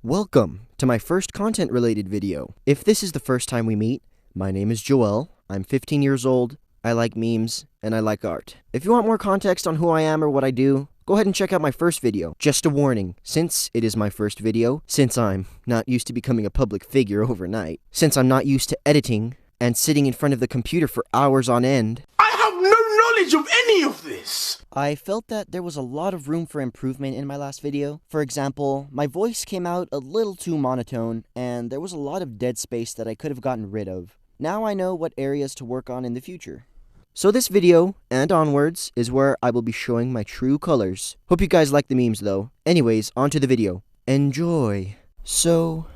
Welcome to my first content-related video. If this is the first time we meet, my name is Joel, I'm 15 years old, I like memes, and I like art. If you want more context on who I am or what I do, go ahead and check out my first video. Just a warning, since it is my first video, since I'm not used to becoming a public figure overnight, since I'm not used to editing and sitting in front of the computer for hours on end, I have no knowledge of any of this! I felt that there was a lot of room for improvement in my last video. For example, my voice came out a little too monotone, and there was a lot of dead space that I could have gotten rid of. Now I know what areas to work on in the future. So this video, and onwards, is where I will be showing my true colors. Hope you guys like the memes though. Anyways, on to the video. Enjoy. So,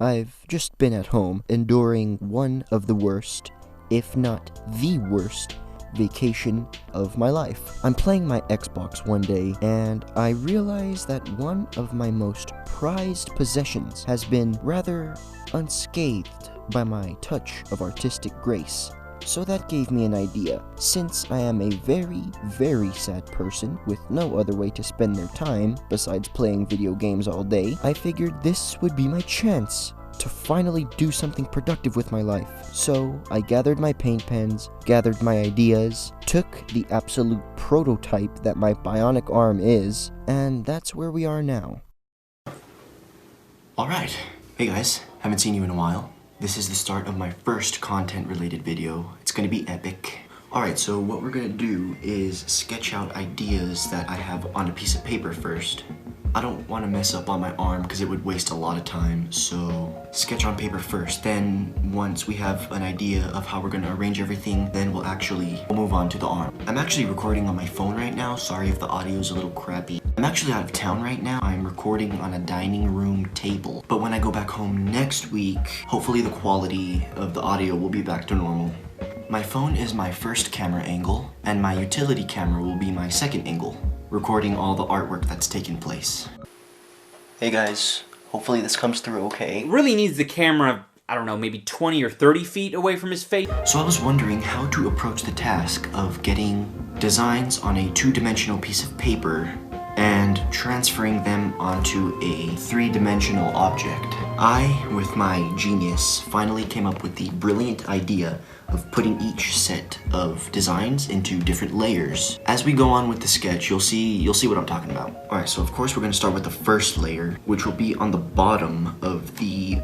I've just been at home, enduring one of the worst, if not the worst, vacation of my life. I'm playing my Xbox one day, and I realize that one of my most prized possessions has been rather unscathed by my touch of artistic grace. So that gave me an idea. Since I am a very, very sad person with no other way to spend their time besides playing video games all day, I figured this would be my chance to finally do something productive with my life. So I gathered my paint pens, gathered my ideas, took the absolute prototype that my bionic arm is, and that's where we are now. Alright, hey guys, haven't seen you in a while. This is the start of my first content-related video. It's gonna be epic. Alright, so what we're gonna do is sketch out ideas that I have on a piece of paper first. I don't want to mess up on my arm because it would waste a lot of time, so sketch on paper first. Then once we have an idea of how we're going to arrange everything, then we'll move on to the arm. I'm actually recording on my phone right now. Sorry if the audio is a little crappy. I'm actually out of town right now. I'm recording on a dining room table. But when I go back home next week, hopefully the quality of the audio will be back to normal. My phone is my first camera angle, and my utility camera will be my second angle, recording all the artwork that's taken place. Hey guys, hopefully this comes through okay. Really needs the camera, I don't know, maybe 20 or 30 feet away from his face. So I was wondering how to approach the task of getting designs on a two-dimensional piece of paper and transferring them onto a three-dimensional object. I, with my genius, finally came up with the brilliant idea of putting each set of designs into different layers. As we go on with the sketch, you'll see what I'm talking about. Alright, so of course we're going to start with the first layer, which will be on the bottom of the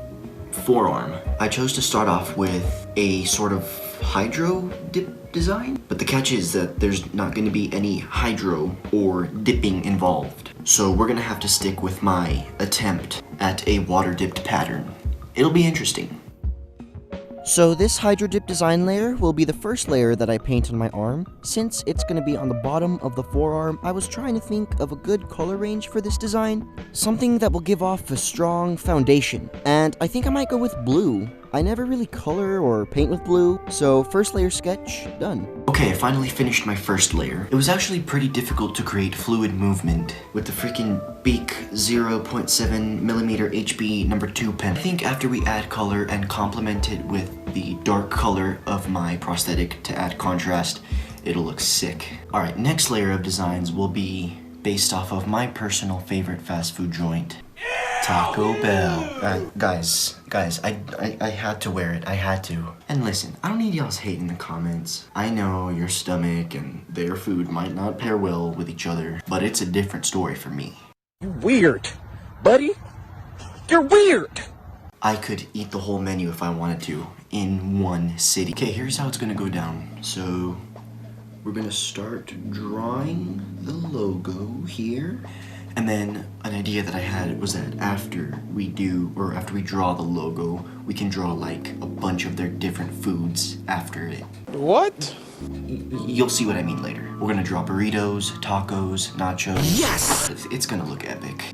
forearm. I chose to start off with a sort of hydro dip design, but the catch is that there's not going to be any hydro or dipping involved. So we're going to have to stick with my attempt at a water dipped pattern. It'll be interesting. So this hydro dip design layer will be the first layer that I paint on my arm. Since it's going to be on the bottom of the forearm, I was trying to think of a good color range for this design. Something that will give off a strong foundation. And I think I might go with blue. I never really color or paint with blue, so first layer sketch, done. Okay, I finally finished my first layer. It was actually pretty difficult to create fluid movement with the freaking Bic 0.7mm HB number 2 pen. I think after we add color and complement it with the dark color of my prosthetic to add contrast, it'll look sick. Alright, next layer of designs will be based off of my personal favorite fast food joint, Taco Bell. Guys, I had to wear it, I had to. And listen, I don't need y'all's hate in the comments. I know your stomach and their food might not pair well with each other, but it's a different story for me. You weird, buddy. You're weird. I could eat the whole menu if I wanted to, in one sitting. Okay, here's how it's gonna go down. So, we're gonna start drawing the logo here. And then an idea that I had was that after we draw the logo, we can draw like a bunch of their different foods after it. What? You'll see what I mean later. We're gonna draw burritos, tacos, nachos. Yes! It's gonna look epic.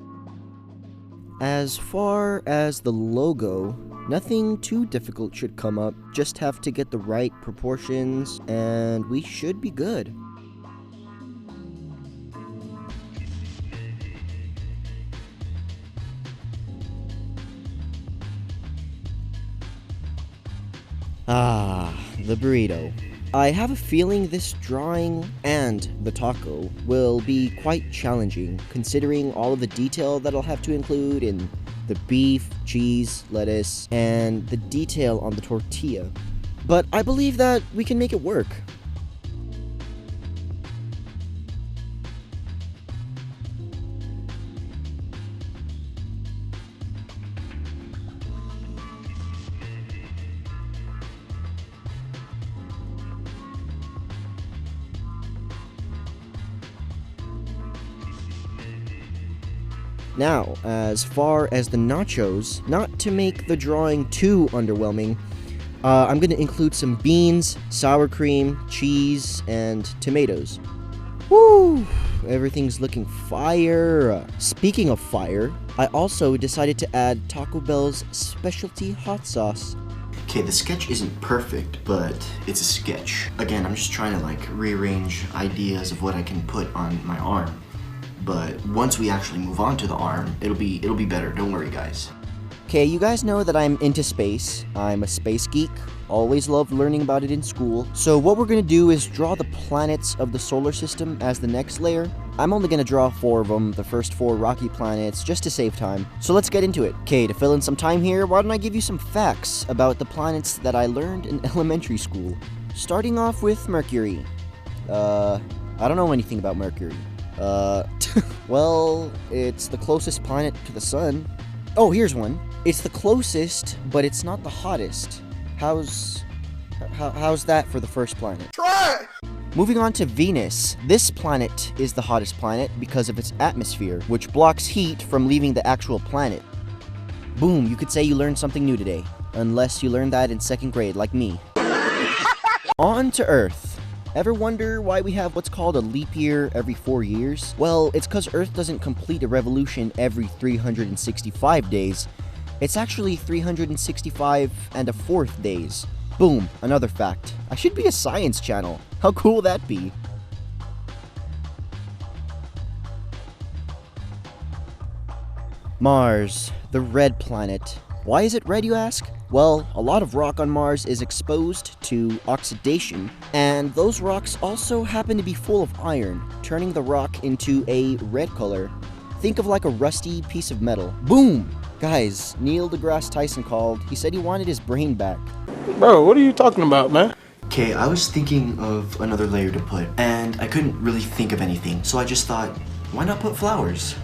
As far as the logo, nothing too difficult should come up. Just have to get the right proportions, and we should be good. Ah, the burrito. I have a feeling this drawing and the taco will be quite challenging, considering all of the detail that I'll have to include in the beef, cheese, lettuce, and the detail on the tortilla. But I believe that we can make it work. Now, as far as the nachos, not to make the drawing too underwhelming, I'm going to include some beans, sour cream, cheese, and tomatoes. Woo! Everything's looking fire. Speaking of fire, I also decided to add Taco Bell's specialty hot sauce. Okay, the sketch isn't perfect, but it's a sketch. Again, I'm just trying to like rearrange ideas of what I can put on my arm. But once we actually move on to the arm, it'll be better. Don't worry, guys. Okay, you guys know that I'm into space. I'm a space geek. Always loved learning about it in school. So what we're gonna do is draw the planets of the solar system as the next layer. I'm only gonna draw 4 of them, the first 4 rocky planets, just to save time. So let's get into it. Okay, to fill in some time here, why don't I give you some facts about the planets that I learned in elementary school. Starting off with Mercury. I don't know anything about Mercury. Well, it's the closest planet to the sun. Oh, here's one. It's the closest, but it's not the hottest. How's that for the first planet? Try! Moving on to Venus. This planet is the hottest planet because of its atmosphere, which blocks heat from leaving the actual planet. Boom, you could say you learned something new today. Unless you learned that in 2nd grade, like me. On to Earth. Ever wonder why we have what's called a leap year every 4 years? Well, it's because Earth doesn't complete a revolution every 365 days. It's actually 365 and a 4th days. Boom, another fact. I should be a science channel. How cool would that be? Mars, the red planet. Why is it red, you ask? Well, a lot of rock on Mars is exposed to oxidation, and those rocks also happen to be full of iron, turning the rock into a red color. Think of like a rusty piece of metal. Boom! Guys, Neil deGrasse Tyson called. He said he wanted his brain back. Bro, what are you talking about, man? Okay, I was thinking of another layer to put, and I couldn't really think of anything, so I just thought, why not put flowers?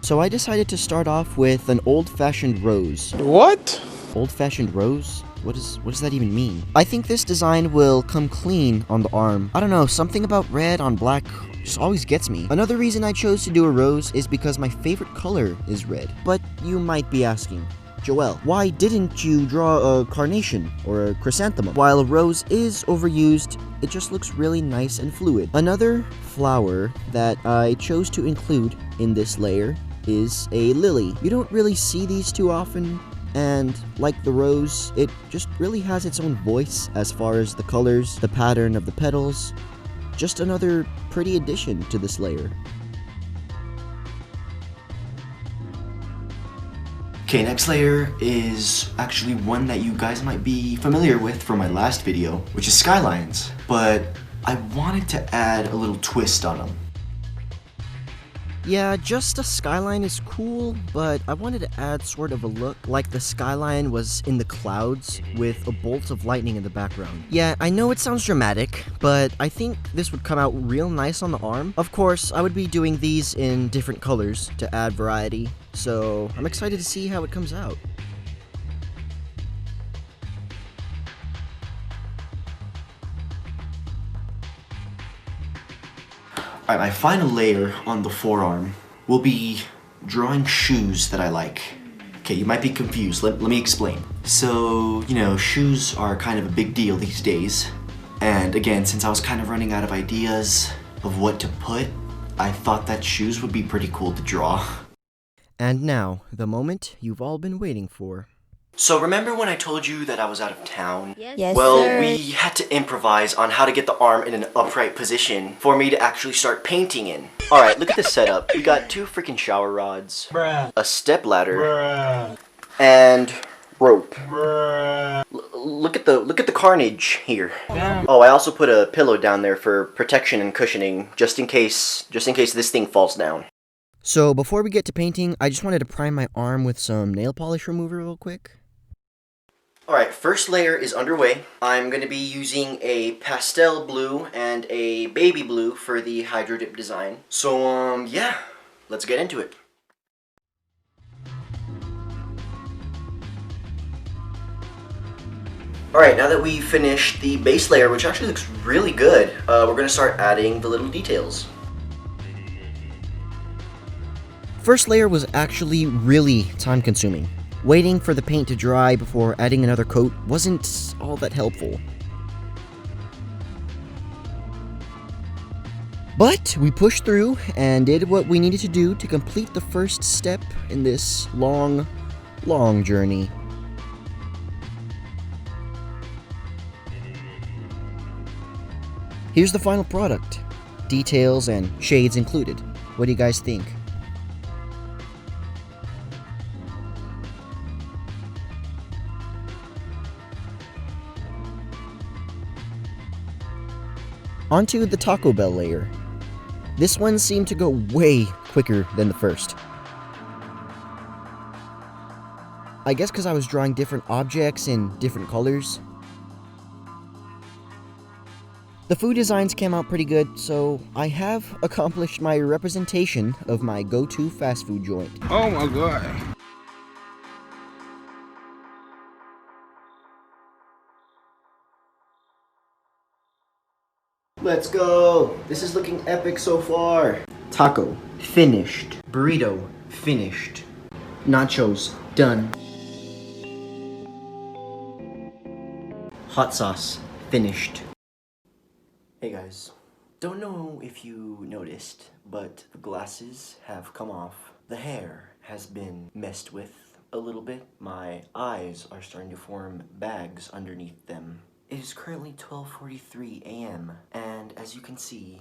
So I decided to start off with an old-fashioned rose. What? Old-fashioned rose? What does that even mean? I think this design will come clean on the arm. I don't know, something about red on black just always gets me. Another reason I chose to do a rose is because my favorite color is red. But you might be asking, Joel, why didn't you draw a carnation or a chrysanthemum? While a rose is overused, it just looks really nice and fluid. Another flower that I chose to include in this layer is a lily. You don't really see these too often, and like the rose, it just really has its own voice as far as the colors, the pattern of the petals. Just another pretty addition to this layer. Okay, next layer is actually one that you guys might be familiar with from my last video, which is skylines. But I wanted to add a little twist on them. Yeah, just a skyline is cool, but I wanted to add sort of a look like the skyline was in the clouds with a bolt of lightning in the background. Yeah, I know it sounds dramatic, but I think this would come out real nice on the arm. Of course, I would be doing these in different colors to add variety, so I'm excited to see how it comes out. Alright, my final layer on the forearm will be drawing shoes that I like. Okay, you might be confused. Let me explain. So, you know, shoes are kind of a big deal these days. And again, since I was kind of running out of ideas of what to put, I thought that shoes would be pretty cool to draw. And now, the moment you've all been waiting for. So remember when I told you that I was out of town? Yes, Well, sir. we had to improvise on how to get the arm in an upright position for me to actually start painting in. Alright, look at this setup. We got 2 freaking shower rods, a step ladder, and rope. look at the carnage here. Oh, I also put a pillow down there for protection and cushioning, just in case this thing falls down. So before we get to painting, I just wanted to prime my arm with some nail polish remover real quick. Alright, first layer is underway. I'm going to be using a pastel blue and a baby blue for the Hydro Dip design. So, yeah, let's get into it. Alright, now that we've finished the base layer, which actually looks really good, we're going to start adding the little details. First layer was actually really time consuming. Waiting for the paint to dry before adding another coat wasn't all that helpful. But we pushed through and did what we needed to do to complete the first step in this long, long journey. Here's the final product. Details and shades included. What do you guys think? Onto the Taco Bell layer. This one seemed to go way quicker than the first. I guess because I was drawing different objects in different colors. The food designs came out pretty good, so I have accomplished my representation of my go-to fast food joint. Oh my god. Let's go! This is looking epic so far. Taco, finished. Burrito, finished. Nachos, done. Hot sauce, finished. Hey guys, don't know if you noticed, but the glasses have come off. The hair has been messed with a little bit. My eyes are starting to form bags underneath them. It is currently 12:43 a.m. and as you can see,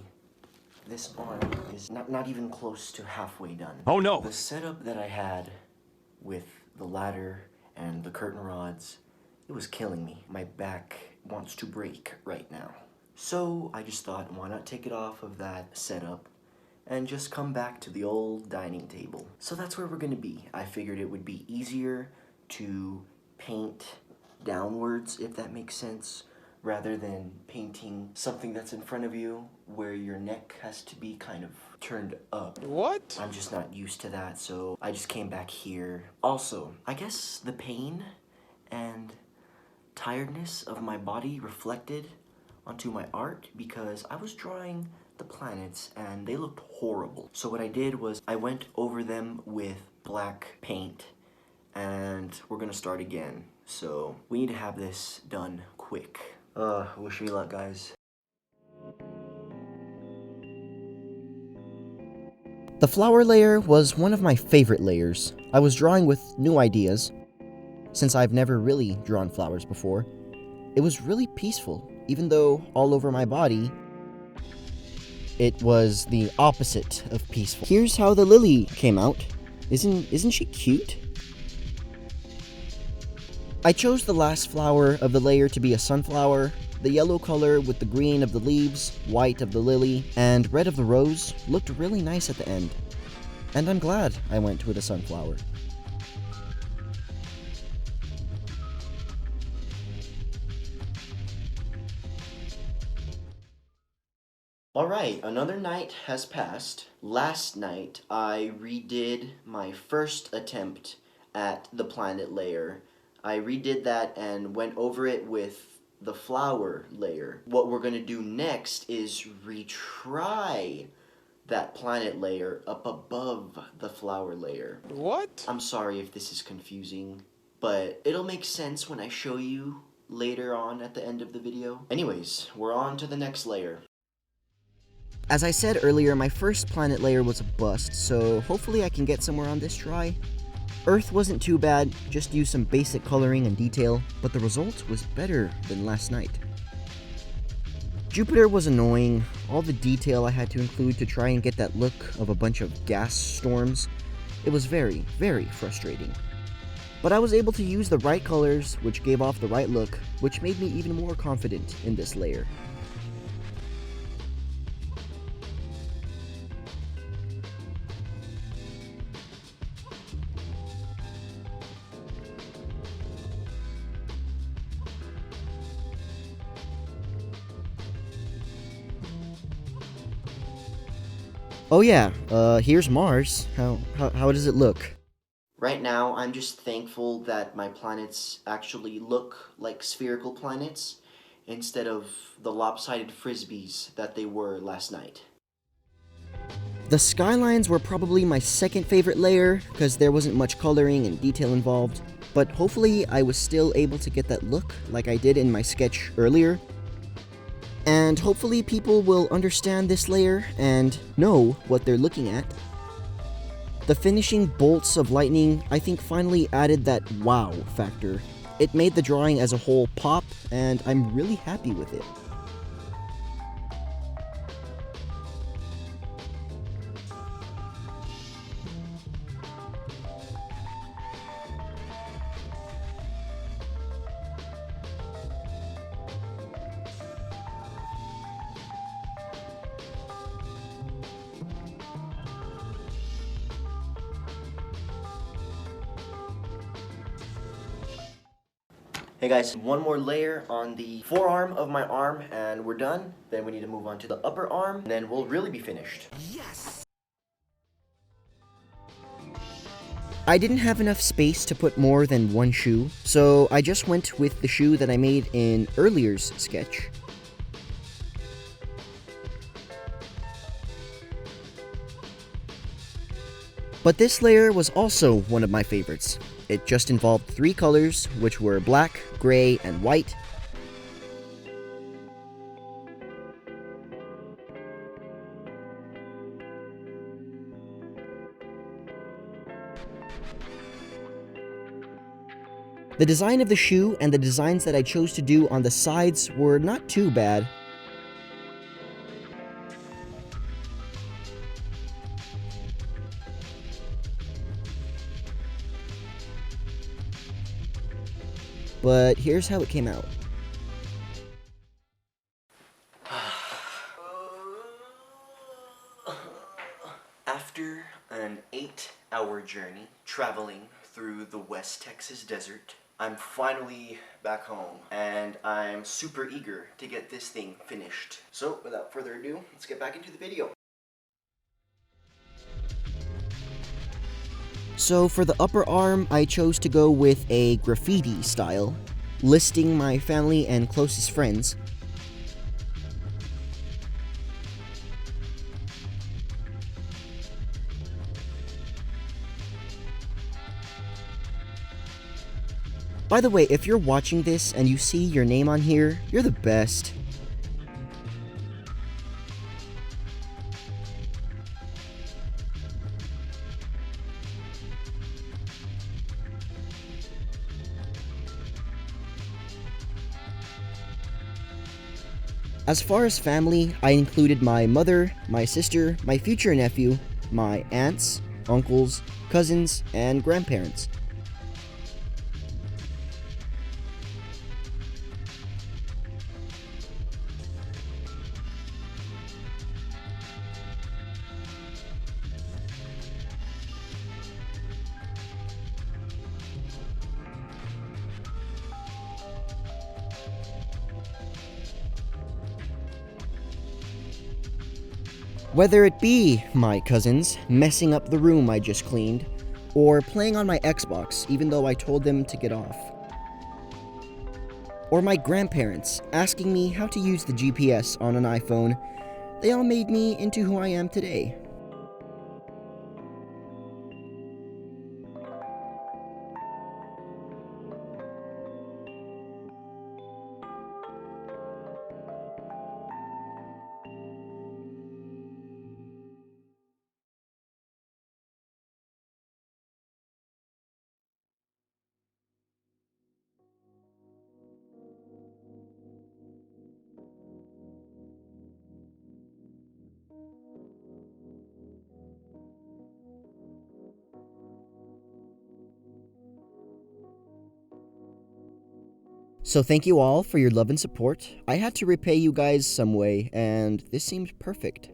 this arm is not even close to halfway done. Oh no! The setup that I had with the ladder and the curtain rods, it was killing me. My back wants to break right now. So I just thought, why not take it off of that setup and just come back to the old dining table. So that's where we're gonna be. I figured it would be easier to paint downwards, if that makes sense, rather than painting something that's in front of you where your neck has to be kind of turned up. What? I'm just not used to that, so I just came back here. Also, I guess the pain and tiredness of my body reflected onto my art because I was drawing the planets and they looked horrible. So what I did was I went over them with black paint and we're gonna start again. So we need to have this done quick. Wish me luck, guys. The flower layer was one of my favorite layers. I was drawing with new ideas. Since I've never really drawn flowers before, it was really peaceful, even though all over my body, it was the opposite of peaceful. Here's how the lily came out. Isn't she cute? I chose the last flower of the layer to be a sunflower. The yellow color with the green of the leaves, white of the lily, and red of the rose looked really nice at the end. And I'm glad I went with a sunflower. Alright, another night has passed. Last night, I redid my first attempt at the planet layer. I redid that and went over it with the flower layer. What we're gonna do next is retry that planet layer up above the flower layer. What? I'm sorry if this is confusing, but it'll make sense when I show you later on at the end of the video. Anyways, we're on to the next layer. As I said earlier, my first planet layer was a bust, so hopefully I can get somewhere on this try. Earth wasn't too bad, just used some basic coloring and detail, but the result was better than last night. Jupiter was annoying, all the detail I had to include to try and get that look of a bunch of gas storms. It was very, very frustrating. But I was able to use the right colors, which gave off the right look, which made me even more confident in this layer. Oh yeah, here's Mars. How does it look? Right now, I'm just thankful that my planets actually look like spherical planets instead of the lopsided frisbees that they were last night. The skylines were probably my second favorite layer, because there wasn't much coloring and detail involved, but hopefully I was still able to get that look like I did in my sketch earlier. And hopefully people will understand this layer and know what they're looking at. The finishing bolts of lightning, I think, finally added that wow factor. It made the drawing as a whole pop, and I'm really happy with it. Hey guys, one more layer on the forearm of my arm and we're done. Then we need to move on to the upper arm and then we'll really be finished. I didn't have enough space to put more than one shoe, so I just went with the shoe that I made in earlier's sketch. But this layer was also one of my favorites. It just involved 3 colors, which were black, gray, and white. The design of the shoe and the designs that I chose to do on the sides were not too bad. But here's how it came out. After an 8-hour journey traveling through the West Texas desert, I'm finally back home and I'm super eager to get this thing finished. So without further ado, let's get back into the video. So for the upper arm, I chose to go with a graffiti style, listing my family and closest friends. By the way, if you're watching this and you see your name on here, you're the best. As far as family, I included my mother, my sister, my future nephew, my aunts, uncles, cousins, and grandparents. Whether it be my cousins messing up the room I just cleaned, or playing on my Xbox even though I told them to get off. Or my grandparents asking me how to use the GPS on an iPhone, they all made me into who I am today. So thank you all for your love and support. I had to repay you guys some way, and this seemed perfect.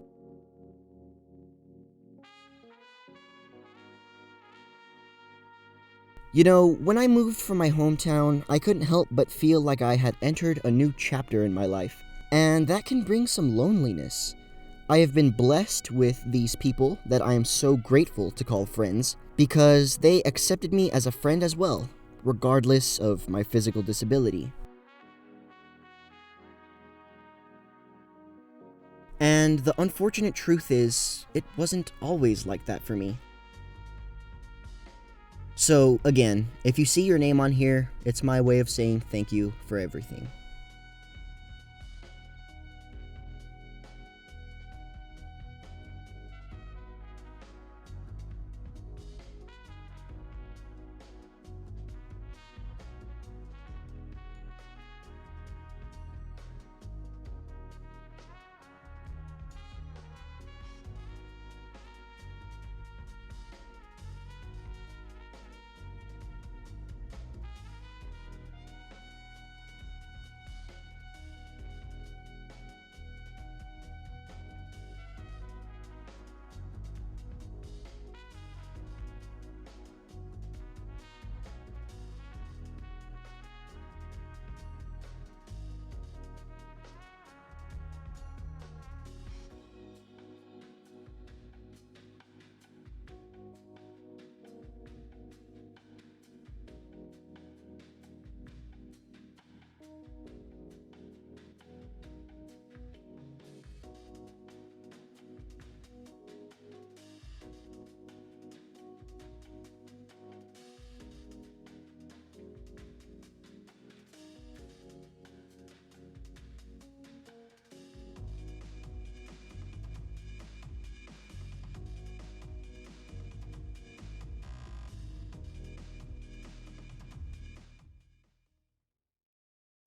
You know, when I moved from my hometown, I couldn't help but feel like I had entered a new chapter in my life, and that can bring some loneliness. I have been blessed with these people that I am so grateful to call friends, because they accepted me as a friend as well, regardless of my physical disability. And the unfortunate truth is, it wasn't always like that for me. So, again, if you see your name on here, it's my way of saying thank you for everything.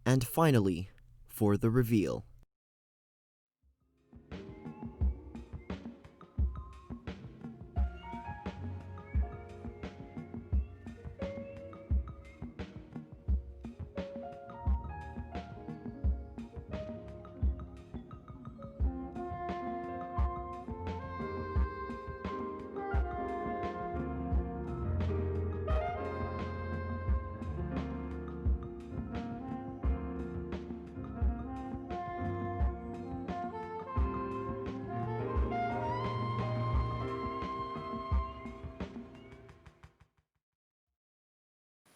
And finally, for the reveal.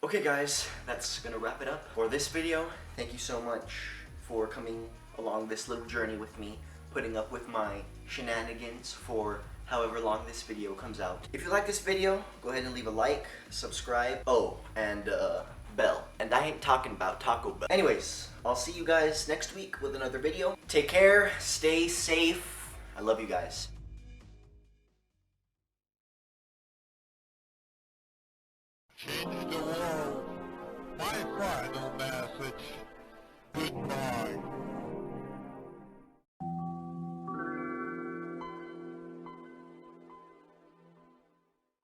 Okay guys, that's gonna wrap it up for this video. Thank you so much for coming along this little journey with me, putting up with my shenanigans for however long this video comes out. If you like this video, go ahead and leave a like, subscribe, oh, and bell. And I ain't talking about Taco Bell. Anyways, I'll see you guys next week with another video. Take care, stay safe, I love you guys. Change the world. My final message. Goodbye.